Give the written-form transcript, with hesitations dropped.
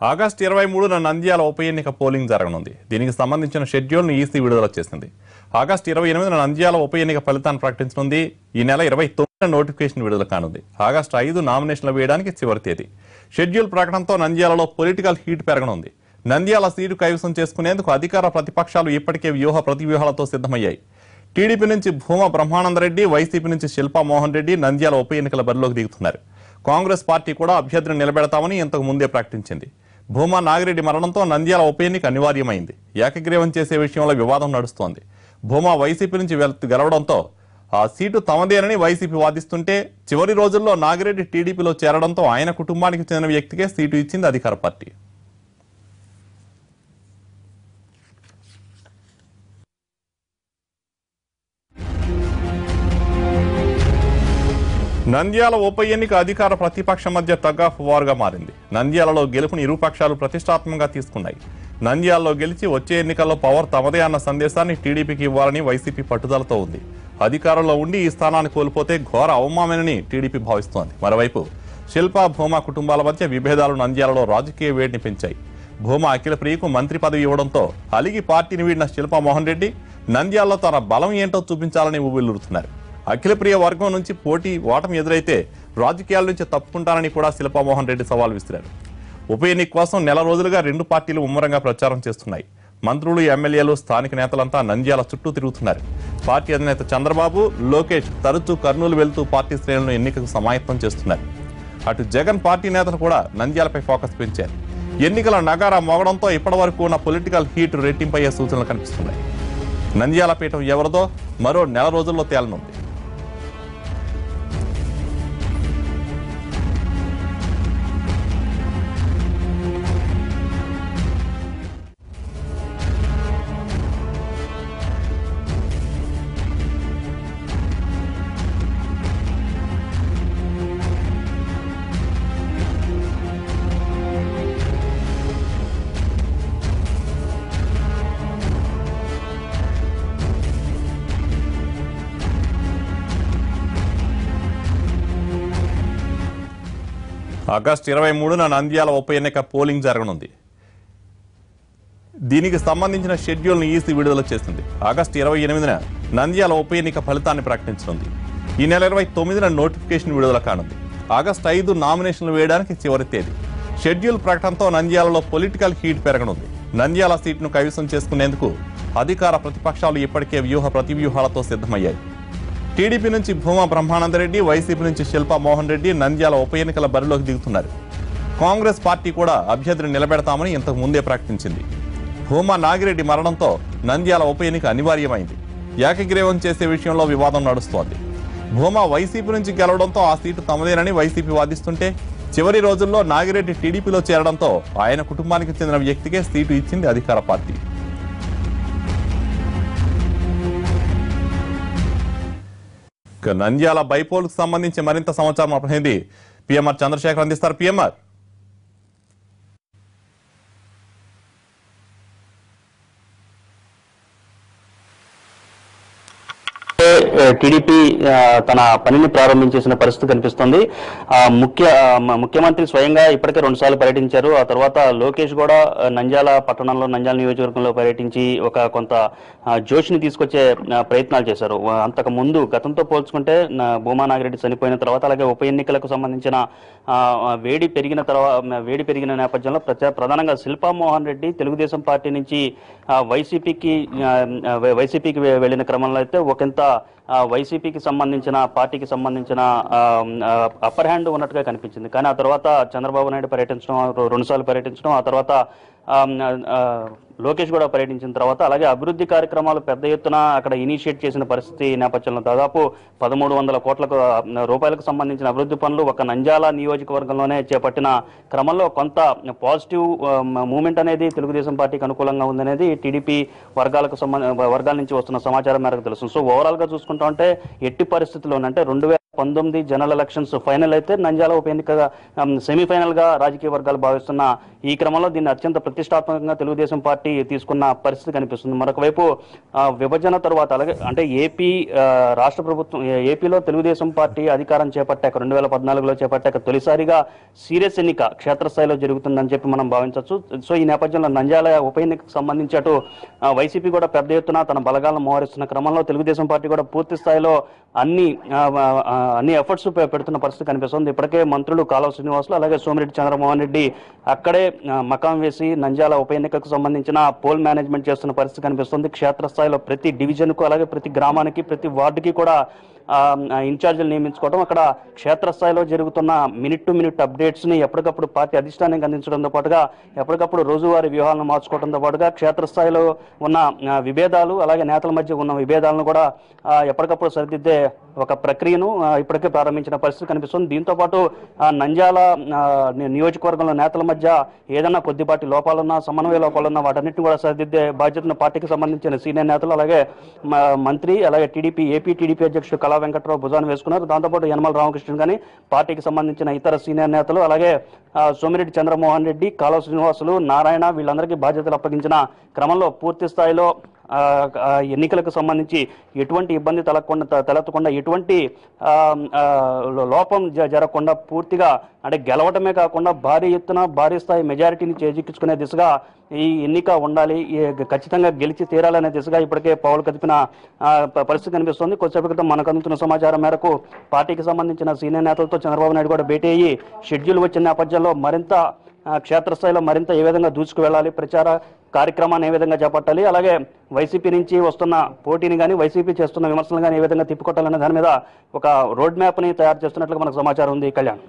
August 23న Nandyal ఉప ఎన్నిక polling జరగనుంది. దీనికి సంబంధించిన షెడ్యూల్ను ఈసీ విడుదల చేసింది. ఆగస్టు 28న నంద్యాల ఉప ఎన్నిక ఫలితాన్ని ప్రకటించనుంది. ఈ నెల 29న నోటిఫికేషన్ విడుదల కానుంది. ఆగస్టు 5 నామినేషన్లు వేయడానికి చివరి తేదీ. షెడ్యూల్ ప్రకటనతో నంద్యాలలో పొలిటికల్ హీట్ పెరగనుంది. నంద్యాల సీటు కైవసం చేసుకునేందుకు అధికార ప్రతిపక్షాలు ఇప్పటికే ప్రతివ్యూహాలతో సిద్ధమయ్యాయి. టీడీపీ నుంచి భూమా బ్రహ్మానందరెడ్డి, వైసీపీ నుంచి శిల్పా మోహన్ రెడ్డి నంద్యాల ఉప ఎన్నికల బరిలోకి దిగుతున్నారు. కాంగ్రెస్ పార్టీ కూడా అభ్యర్థిని నిలబెడతామని ఇంతకు ముందే ప్రకటించింది. భూమా నాగిరెడ్డి మరణంతో నంద్యాల ఉప ఎన్నిక అనివార్యమైంది. ఏకగ్రీవం చేసే విషయంలో వివాదం నడుస్తోంది. భూమా వైసీపీ నుంచి గెలవడంతో ఆ సీటు తమదేనని వైసీపీ వాదిస్తుంటే, చివరి రోజుల్లో నాగిరెడ్డి టీడీపీలో చేరడంతో ఆయన కుటుంబానికి చెందిన వ్యక్తికే సీటు ఇచ్చింది అధికార పార్టీ. నంద్యాల ఉప ఎన్నిక అధికార ప్రతిపక్ష మధ్య టగ్ ఆఫ్ వార్గా మారింది. నంద్యాలలో గెలుపుని ఇరు పక్షాలు ప్రతిష్టాత్మకంగా తీసుకున్నాయి. నంద్యాలలో గెలిచి వచ్చే ఎన్నికల్లో పవర్ తమదే అన్న సందేశాన్ని టీడీపీకి ఇవ్వాలని వైసీపీ పట్టుదలతో ఉంది. అధికారంలో ఉండి ఈ స్థానాన్ని కోల్పోతే ఘోర అవమానమని టీడీపీ భావిస్తోంది. మరోవైపు శిల్పా, భూమా కుటుంబాల మధ్య విభేదాలు నంద్యాలలో రాజకీయ వేడిని పెంచాయి. భూమా అఖిలప్రియకు మంత్రి పదవి ఇవ్వడంతో అలిగి పార్టీని వీడిన శిల్పా మోహన్ రెడ్డి నంద్యాలలో తన బలం ఏంటో చూపించాలని ఊబిల్లుతున్నారు. అఖిలప్రియ వర్గం నుంచి ఓటమి ఎదురైతే రాజకీయాల నుంచి తప్పుకుంటారని కూడా శిల్పా మోహన్ రెడ్డి సవాల్ విసిరారు. ఉప ఎన్నిక కోసం నెల రోజులుగా రెండు పార్టీలు ముమ్మరంగా ప్రచారం చేస్తున్నాయి. మంత్రులు, ఎమ్మెల్యేలు, స్థానిక నేతలంతా నంద్యాల చుట్టూ తిరుగుతున్నారు. పార్టీ అధినేత చంద్రబాబు, లోకేష్ తరచూ కర్నూలు వెళ్తూ పార్టీ శ్రేణులను ఎన్నికకు సమాయత్తం చేస్తున్నారు. అటు జగన్ పార్టీ నేతలు కూడా నంద్యాలపై ఫోకస్ పెంచారు. ఎన్నికల నగారా మోగడంతో ఇప్పటి వరకు ఉన్న పొలిటికల్ హీట్ రెట్టింపయ్యే సూచనలు కనిపిస్తున్నాయి. నంద్యాల పీఠం ఎవరిదో మరో నెల రోజుల్లో తేలనుంది. ఆగస్టు 23న నంద్యాల ఉప ఎన్నిక పోలింగ్ జరగనుంది. దీనికి సంబంధించిన షెడ్యూల్ను ఈసీ విడుదల చేసింది. ఆగస్టు 28న నంద్యాల ఉప ఎన్నిక ఫలితాన్ని ప్రకటించనుంది. ఈ నెల 29న నోటిఫికేషన్ విడుదల కానుంది. ఆగస్టు 5 నామినేషన్లు వేయడానికి చివరి తేదీ. షెడ్యూల్ ప్రకటనతో నంద్యాలలో పొలిటికల్ హీట్ పెరగనుంది. నంద్యాల సీట్ను కైవసం చేసుకునేందుకు అధికార ప్రతిపక్షాలు ఇప్పటికే ప్రతివ్యూహాలతో సిద్ధమయ్యాయి. టీడీపీ నుంచి భూమా బ్రహ్మానందరెడ్డి, వైసీపీ నుంచి శిల్పా మోహన్ రెడ్డి నంద్యాల ఉప ఎన్నికల బరిలోకి దిగుతున్నారు. కాంగ్రెస్ పార్టీ కూడా అభ్యర్థిని నిలబెడతామని ఇంతకు ముందే ప్రకటించింది. భూమా నాగిరెడ్డి మరణంతో నంద్యాల ఉప ఎన్నిక అనివార్యమైంది. ఏకగ్రీవం చేసే విషయంలో వివాదం నడుస్తోంది. భూమా వైసీపీ నుంచి గెలవడంతో ఆ సీటు తమదేనని వైసీపీ వాదిస్తుంటే, చివరి రోజుల్లో నాగిరెడ్డి టీడీపీలో చేరడంతో ఆయన కుటుంబానికి చెందిన వ్యక్తికే సీటు ఇచ్చింది అధికార పార్టీ. నంద్యాల బైపోల్కు సంబంధించి మరింత సమాచారం మా ప్రతినిధి పిఎంఆర్ చంద్రశేఖర్ అందిస్తారు. పిఎంఆర్, టీడీపీ తన పనిని ప్రారంభించేసిన పరిస్థితి కనిపిస్తుంది. ముఖ్యమంత్రి స్వయంగా ఇప్పటికే 2 సార్లు పర్యటించారు. ఆ తర్వాత లోకేష్ కూడా నంద్యాల పట్టణంలో, నంద్యాల నియోజకవర్గంలో పర్యటించి కొంత జోష్ని తీసుకొచ్చే ప్రయత్నాలు చేశారు. అంతకు ముందు గతంతో పోల్చుకుంటే భూమా నాగిరెడ్డి చనిపోయిన తర్వాత, అలాగే ఉప ఎన్నికలకు సంబంధించిన వేడి పెరిగిన నేపథ్యంలో ప్రధానంగా శిల్పా మోహన్ రెడ్డి తెలుగుదేశం పార్టీ నుంచి వైసీపీకి వెళ్లిన క్రమంలో అయితే ఒకంత వైసీపీకి సంబంధించిన పార్టీకి సంబంధించిన అప్పర్ హ్యాండ్ ఉన్నట్టుగా కనిపించింది. కానీ ఆ తర్వాత చంద్రబాబు నాయుడు పర్యటించడం, 2 సార్లు పర్యటించడం, ఆ తర్వాత లోకేష్ కూడా పర్యటించిన తర్వాత, అలాగే అభివృద్ధి కార్యక్రమాలు పెద్ద ఎత్తున అక్కడ ఇనిషియేట్ చేసిన పరిస్థితి నేపథ్యంలో దాదాపు 1300 కోట్ల రూపాయలకు సంబంధించిన అభివృద్ధి పనులు ఒక నంద్యాల నియోజకవర్గంలోనే చేపట్టిన క్రమంలో కొంత పాజిటివ్ మూమెంట్ అనేది తెలుగుదేశం పార్టీకి అనుకూలంగా ఉందనేది టీడీపీ వర్గాల నుంచి వస్తున్న సమాచారం మేరకు తెలుస్తుంది. సో ఓవరాల్ గా చూసుకుంటా ఉంటే ఎట్టి పరిస్థితుల్లోనంటే 2019 జనరల్ ఎలక్షన్స్ ఫైనల్ అయితే నంద్యాల ఉప ఎన్నిక సెమీఫైనల్ గా రాజకీయ వర్గాలు భావిస్తున్న ఈ క్రమంలో దీన్ని అత్యంత ప్రతిష్టాత్మకంగా తెలుగుదేశం పార్టీ తీసుకున్న పరిస్థితి కనిపిస్తుంది. మరొక వైపు విభజన తరువాత అలాగే అంటే రాష్ట్ర ప్రభుత్వం ఏపీలో తెలుగుదేశం పార్టీ అధికారం చేపట్టాక 2014లో చేపట్టాక తొలిసారిగా సీరియస్ ఎన్నిక క్షేత్రస్థాయిలో జరుగుతుందని చెప్పి మనం భావించవచ్చు. సో ఈ నేపథ్యంలో నంద్యాల ఉప ఎన్నికకు సంబంధించి అటు వైసీపీ కూడా పెద్ద ఎత్తున తన బలగాలను మోహరిస్తున్న క్రమంలో తెలుగుదేశం పార్టీ కూడా పూర్తి స్థాయిలో అన్ని ఎఫర్ట్స్ పెడుతున్న పరిస్థితి కనిపిస్తుంది. ఇప్పటికే మంత్రులు కాలువ శ్రీనివాసులు అలాగే సోమిరెడ్డి చంద్రమోహన్ రెడ్డి అక్కడే మకాం వేసి నంద్యాల ఉప ఎన్నికకు సంబంధించిన పోల్ మేనేజ్మెంట్ చేస్తున్న పరిస్థితి కనిపిస్తుంది. క్షేత్రస్థాయిలో ప్రతి డివిజన్కు అలాగే ప్రతి గ్రామానికి ప్రతి వార్డుకి కూడా ఇన్ఛార్జీలు నియమించుకోవడం, అక్కడ క్షేత్రస్థాయిలో జరుగుతున్న మినిట్ టు మినిట్ అప్డేట్స్ని ఎప్పటికప్పుడు పార్టీ అధిష్టానానికి అందించడంతో పాటుగా ఎప్పటికప్పుడు రోజువారీ వ్యూహాలను మార్చుకోవడంతో పాటుగా క్షేత్రస్థాయిలో ఉన్న విభేదాలు అలాగే నేతల మధ్య ఉన్న విభేదాలను కూడా ఎప్పటికప్పుడు సరిదిద్దే ఒక ప్రక్రియను ఇప్పటికే ప్రారంభించిన పరిస్థితి కనిపిస్తుంది. దీంతోపాటు నంద్యాల నియోజకవర్గంలో నేతల మధ్య ఏదైనా కొద్దిపాటి లోపాలున్నా సమన్వయ లోపాలున్నా వాటన్నిటిని కూడా సరిదిద్దే బాధ్యతను పార్టీకి సంబంధించిన సీనియర్ నేతలు అలాగే మంత్రి అలాగే ఏపీ టీడీపీ అధ్యక్షుడు కళా వెంకట్రావు భుజాన్ని వేసుకున్నారు. దాంతోపాటు యనమల రామకృష్ణన్ కానీ పార్టీకి సంబంధించిన ఇతర సీనియర్ నేతలు అలాగే సోమిరెడ్డి చంద్రమోహన్ రెడ్డి కాలువ శ్రీనివాసులు నారాయణ వీళ్ళందరికీ బాధ్యతలు అప్పగించిన క్రమంలో పూర్తి స్థాయిలో ఎన్నికలకు సంబంధించి ఎటువంటి ఇబ్బంది తలెత్తకుండా ఎటువంటి లోపం జరగకుండా పూర్తిగా అంటే గెలవటమే కాకుండా భారీ ఎత్తున భారీ స్థాయి మెజారిటీని చేజిక్కించుకునే దిశగా ఈ ఎన్నిక ఉండాలి, ఖచ్చితంగా గెలిచి తీరాలనే దిశగా ఇప్పటికే పౌలు కదిపిన పరిస్థితి కనిపిస్తుంది. కొద్దిసేపు క్రితం మనకు అందుతున్న సమాచారం మేరకు పార్టీకి సంబంధించిన సీనియర్ నేతలతో చంద్రబాబు నాయుడు కూడా భేటీ అయ్యి షెడ్యూల్ వచ్చిన నేపథ్యంలో మరింత క్షేత్రస్థాయిలో మరింత ఏ విధంగా దూసుకు వెళ్ళాలి, ప్రచార కార్యక్రమాన్ని ఏ విధంగా చేపట్టాలి, అలాగే వైసీపీ నుంచి వస్తున్న పోటీని కానీ వైసీపీ చేస్తున్న విమర్శలు కానీ ఏ విధంగా తిప్పికొట్టాలనే దాని మీద ఒక రోడ్ మ్యాప్ని తయారు చేస్తున్నట్లుగా మనకు సమాచారం ఉంది. కళ్యాణ్.